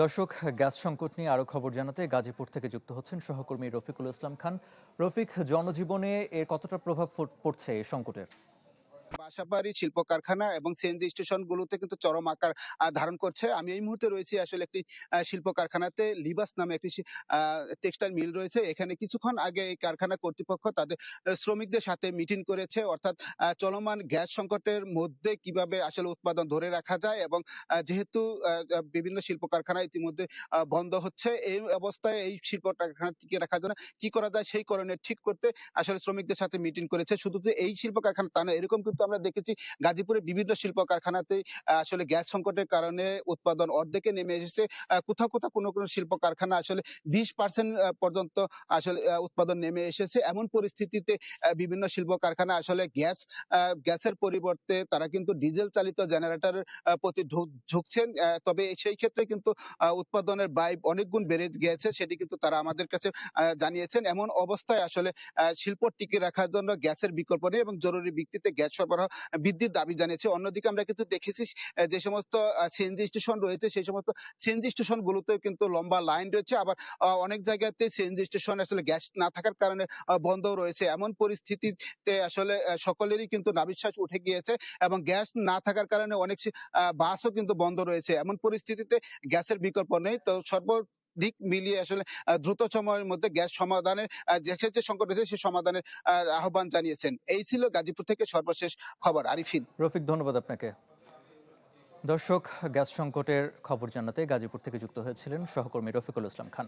দর্শক, গ্যাস সংকট নিয়ে আরো খবর জানাতে গাজীপুর থেকে যুক্ত হচ্ছেন সহকর্মী রফিকুল ইসলাম খান। রফিক, জনজীবনে এর কতটা প্রভাব পড়ছে এই সংকটের? বাসাবাড়ি, শিল্প কারখানা এবং সিএনজি স্টেশনগুলোতে কিন্তু চরম আকার ধারণ করছে। আমি এই মুহূর্তে রয়েছি আসলে একটি শিল্প কারখানাতে। লিবাস নামে একটি টেক্সটাইল মিল রয়েছে। এখানে কিছুক্ষণ আগে এই কারখানা কর্তৃপক্ষ তাদের শ্রমিকদের সাথে মিটিং করেছে। অর্থাৎ চলমান গ্যাস সংকটের মধ্যে কিভাবে আসলে উৎপাদন ধরে রাখা যায় এবং যেহেতু বিভিন্ন শিল্প কারখানা ইতিমধ্যে বন্ধ হচ্ছে, এই অবস্থায় এই শিল্প কারখানা টিকিয়ে রাখার জন্য কি করা যায় সেই করণীয় ঠিক করতে আসলে শ্রমিকদের সাথে মিটিং করেছে। শুধু যে এই শিল্প কারখানা তা না, এরকম কিন্তু আমরা দেখেছি গাজীপুরে বিভিন্ন শিল্প কারখানাতেই আসলে গ্যাস সংকটের কারণে উৎপাদন অর্ধেকে নেমে এসেছে। কোথাও কোনো শিল্প কারখানা আসলে 20% পর্যন্ত আসলে উৎপাদন নেমে এসেছে। এমন পরিস্থিতিতে বিভিন্ন শিল্প কারখানা আসলে গ্যাসের পরিবর্তে তারা কিন্তু ডিজেল চালিত জেনারেটরের প্রতি ঝুঁকছেন। তবে সেই ক্ষেত্রে কিন্তু উৎপাদনের ব্যয় অনেক গুণ বেড়ে গিয়েছে। সেটি কিন্তু তারা আমাদের কাছে জানিয়েছেন। এমন অবস্থায় আসলে শিল্প টিকিয়ে রাখার জন্য গ্যাসের বিকল্প নেই এবং জরুরি ভিত্তিতে গ্যাস সরবরাহ বৃদ্ধির দাবি জানিয়েছে। অন্যদিকে আমরা কিন্তু দেখেছি যে সমস্ত সিএনজি স্টেশন রয়েছে সেই সমস্ত সিএনজি স্টেশন গুলোতেও কিন্তু লম্বা লাইন রয়েছে। আবার অনেক জায়গাতে সিএনজি স্টেশন আসলে গ্যাস না থাকার কারণে বন্ধও রয়েছে। এমন পরিস্থিতিতে আসলে সকলেরই কিন্তু নাভিশ্বাস উঠে গিয়েছে এবং গ্যাস না থাকার কারণে অনেক বাসও কিন্তু বন্ধ রয়েছে। এমন পরিস্থিতিতে গ্যাসের বিকল্প নেই। তো দিক মিলিয়ে আসলে দ্রুত সময়ের মধ্যে গ্যাস সমাধানের যে সংকট রয়েছে সে সমাধানের আহ্বান জানিয়েছেন। এই ছিল গাজীপুর থেকে সর্বশেষ খবর। আরিফিন। রফিক, ধন্যবাদ আপনাকে। দর্শক, গ্যাস সংকটের খবর জানাতে গাজীপুর থেকে যুক্ত হয়েছিলেন সহকর্মী রফিকুল ইসলাম খান।